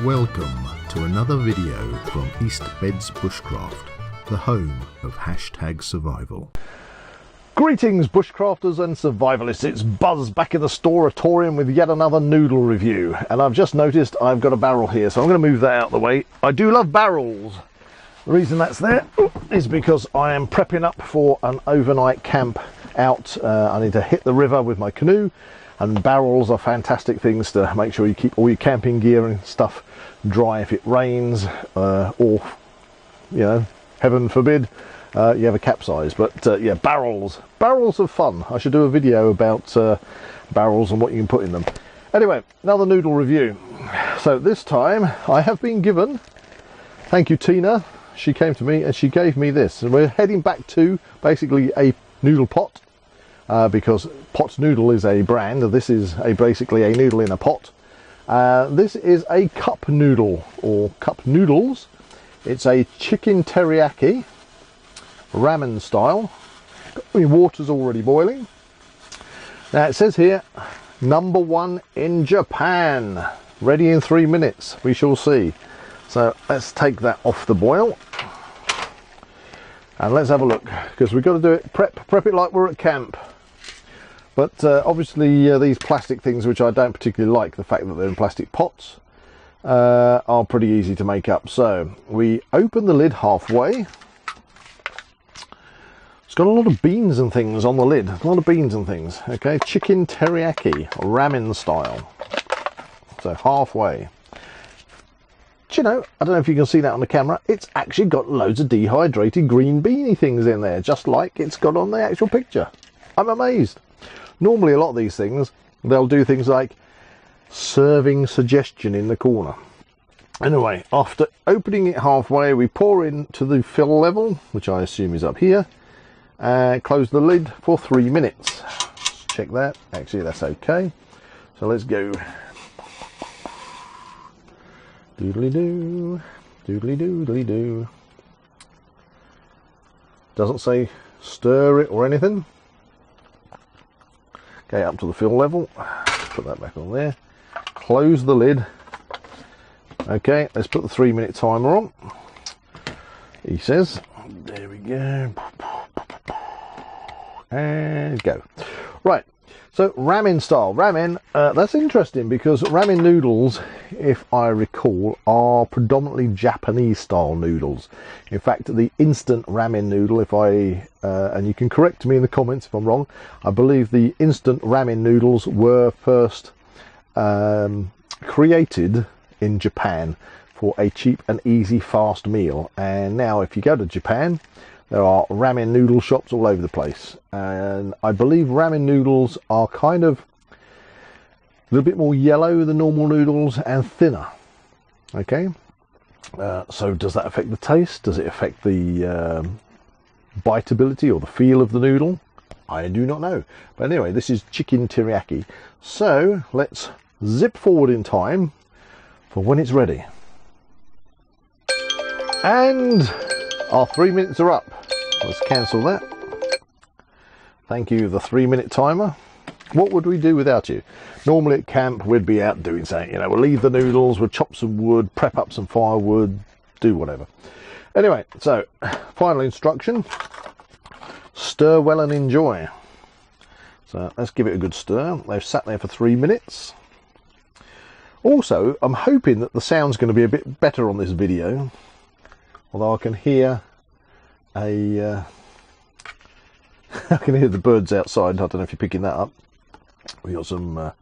Welcome to another video from East Beds Bushcraft, the home of #survival. Greetings bushcrafters and survivalists, it's Buzz back in the Storatorium with yet another noodle review, and I've just noticed I've got a barrel here, so I'm going to move that out of the way. I do love barrels. The reason that's there is because I am prepping up for an overnight camp out. I need to hit the river with my canoe, and barrels are fantastic things to make sure you keep all your camping gear and stuff dry if it rains, or, you know, heaven forbid, you have a capsize. But yeah, barrels are fun. I should do a video about barrels and what you can put in them. Anyway, another noodle review. So this time I have been given, thank you Tina, she came to me and she gave me this, and we're heading back to basically a noodle pot, because Pot Noodle is a brand. This is basically a noodle in a pot. This is a cup noodle, or cup noodles. It's a chicken teriyaki, ramen style. The water's already boiling. Now it says here, #1 in Japan. Ready in 3 minutes. We shall see. So let's take that off the boil. And let's have a look, because we've got to do it, prep it like we're at camp. But obviously these plastic things, which I don't particularly like, the fact that they're in plastic pots, are pretty easy to make up. So we open the lid halfway. It's got a lot of beans and things on the lid. A lot of beans and things. Okay, chicken teriyaki, ramen style. So halfway. Do you know, I don't know if you can see that on the camera, it's actually got loads of dehydrated green beanie things in there, just like it's got on the actual picture. I'm amazed. Normally a lot of these things, they'll do things like serving suggestion in the corner. Anyway, after opening it halfway, we pour into the fill level, which I assume is up here, and close the lid for 3 minutes. Let's check that. Actually, that's okay. So let's go. Doodly-doo, doodly-doo. Doesn't say stir it or anything. Okay, up to the fill level. Put that back on there. Close the lid. Okay, let's put the 3 minute timer on. He says, there we go. And go. Right, so ramen style. Ramen, that's interesting, because ramen noodles, if I recall, are predominantly Japanese style noodles. In fact, the instant ramen noodle, if I, and you can correct me in the comments if I'm wrong, I believe the instant ramen noodles were first created in Japan for a cheap and easy fast meal. And now if you go to Japan, there are ramen noodle shops all over the place. And I believe ramen noodles are kind of a little bit more yellow than normal noodles and thinner. Okay, so does that affect the taste? Does it affect the biteability or the feel of the noodle? I do not know. But anyway, this is chicken teriyaki. So let's zip forward in time for when it's ready. And our 3 minutes are up. Let's cancel that. Thank you, the 3 minute timer. What would we do without you? Normally at camp we'd be out doing something, you know, we'll leave the noodles, we'll chop some wood, prep up some firewood, do whatever. Anyway, so final instruction, stir well and enjoy. So let's give it a good stir. They've sat there for 3 minutes. Also, I'm hoping that the sound's going to be a bit better on this video, although I can hear I can hear the birds outside. I don't know if you're picking that up. We got some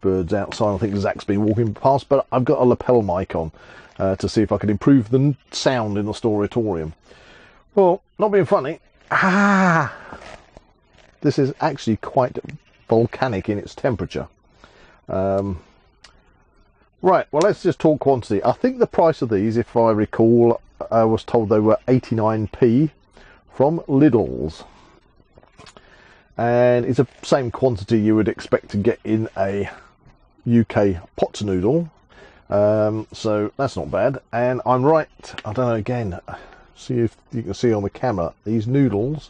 birds outside. I think Zach's been walking past, but I've got a lapel mic on to see if I can improve the sound in the Storatorium. Well, not being funny, this is actually quite volcanic in its temperature. Right, well, let's just talk quantity. I think the price of these, if I recall, I was told they were 89p from Lidl's. And it's the same quantity you would expect to get in a UK pot noodle. So that's not bad. And I'm right, I don't know, again, see if you can see on the camera, these noodles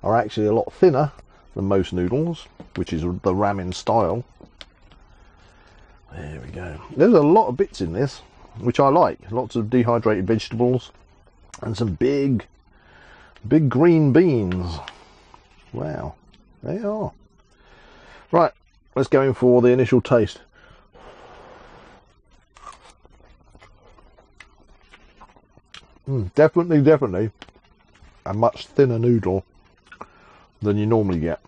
are actually a lot thinner than most noodles, which is the ramen style. There we go. There's a lot of bits in this, which I like. Lots of dehydrated vegetables and some big green beans. Wow, they are. Right, let's go in for the initial taste. Definitely a much thinner noodle than you normally get.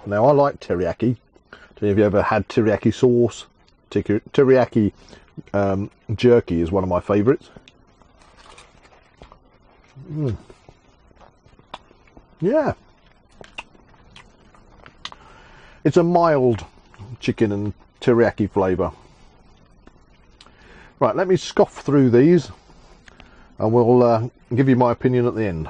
Now, I like teriyaki. Have you ever had teriyaki sauce? Teriyaki jerky is one of my favourites. Yeah, it's a mild chicken and teriyaki flavour. Right, let me scoff through these and we'll give you my opinion at the end.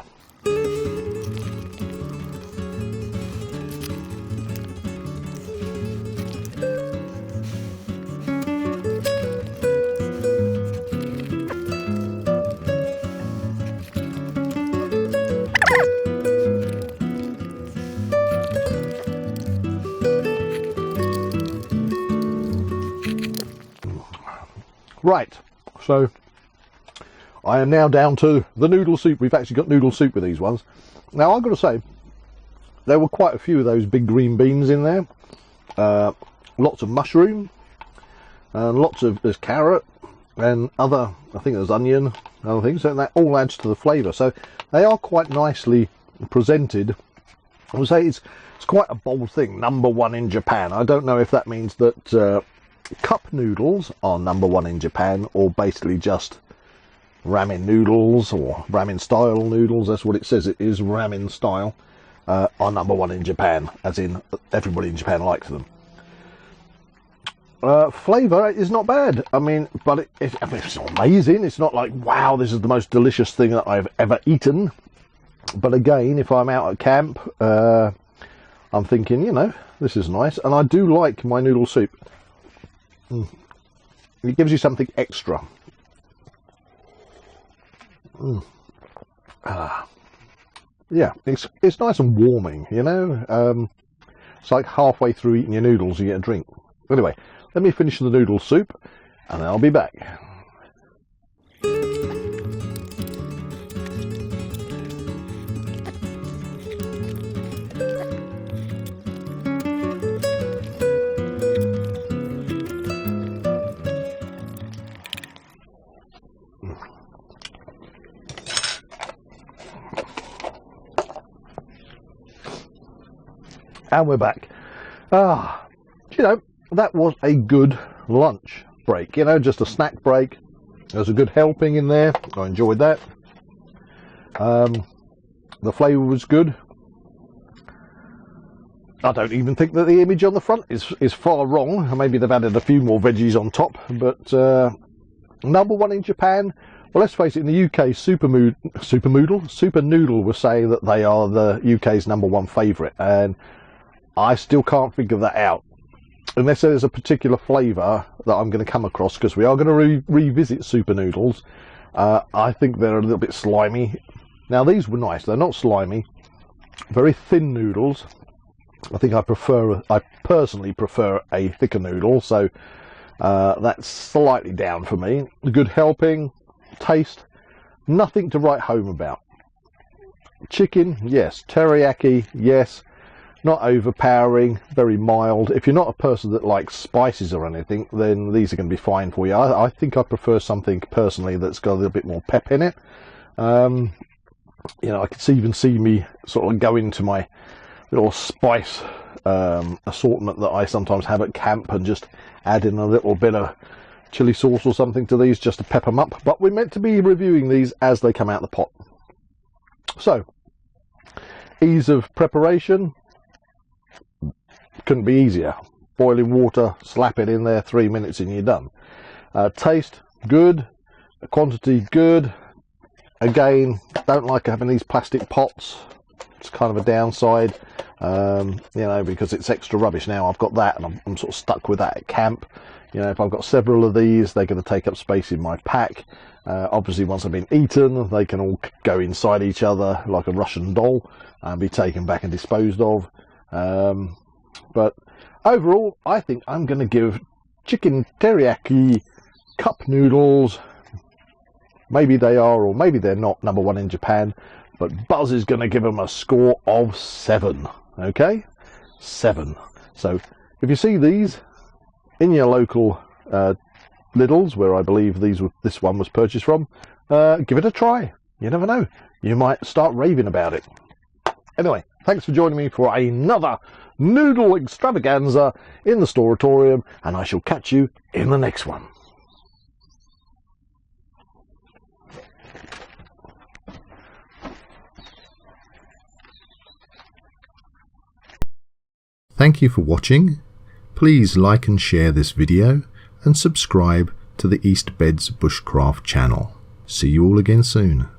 Right, so I am now down to the noodle soup. We've actually got noodle soup with these ones. Now, I've got to say, there were quite a few of those big green beans in there. Lots of mushroom, and there's carrot, and other, I think there's onion, and other things, so that all adds to the flavour. So they are quite nicely presented. I would say it's quite a bold thing, #1 in Japan. I don't know if that means that cup noodles are #1 in Japan, or basically just ramen noodles or ramen style noodles. That's what it says, it is ramen style, are #1 in Japan, as in everybody in Japan likes them. Flavour is not bad, I mean, but it's not amazing. It's not like, wow, this is the most delicious thing that I've ever eaten. But again, if I'm out at camp, I'm thinking, you know, this is nice. And I do like my noodle soup. It gives you something extra. Yeah, it's nice and warming, you know. It's like halfway through eating your noodles you get a drink. Anyway, let me finish the noodle soup and then I'll be back. And we're back. You know, that was a good lunch break, you know, just a snack break. There's a good helping in there. I enjoyed that. The flavour was good. I don't even think that the image on the front is far wrong. Maybe they've added a few more veggies on top, but #1 in Japan. Well, let's face it, in the UK, Super Noodle was saying that they are the UK's #1 favourite, and I still can't figure that out. Unless there's a particular flavour that I'm going to come across, because we are going to revisit Super Noodles. I think they're a little bit slimy. Now, these were nice. They're not slimy. Very thin noodles. I think I personally prefer a thicker noodle, so that's slightly down for me. Good helping. Taste, nothing to write home about. Chicken, yes. Teriyaki, yes. Not overpowering, very mild. If you're not a person that likes spices or anything, then these are going to be fine for you. I think I prefer something personally that's got a little bit more pep in it. You know, I could even see me sort of go into my little spice assortment that I sometimes have at camp and just add in a little bit of chili sauce or something to these just to pep them up. But we're meant to be reviewing these as they come out the pot. So, ease of preparation. Couldn't be easier. Boiling water, slap it in there, 3 minutes and you're done. Taste, good. Quantity, good. Again, don't like having these plastic pots. It's kind of a downside, you know, because it's extra rubbish. Now I've got that and I'm sort of stuck with that at camp. You know, if I've got several of these, they're going to take up space in my pack. Obviously, once they've been eaten, they can all go inside each other like a Russian doll and be taken back and disposed of. But overall, I think I'm going to give chicken teriyaki cup noodles, maybe they are or maybe they're not #1 in Japan, but Buzz is going to give them a score of 7. Okay, 7. So if you see these in your local Lidl's, where I believe this one was purchased from, give it a try. You never know, you might start raving about it. Anyway, thanks for joining me for another noodle extravaganza in the Storatorium, and I shall catch you in the next one. Thank you for watching. Please like and share this video and subscribe to the East Beds Bushcraft channel. See you all again soon.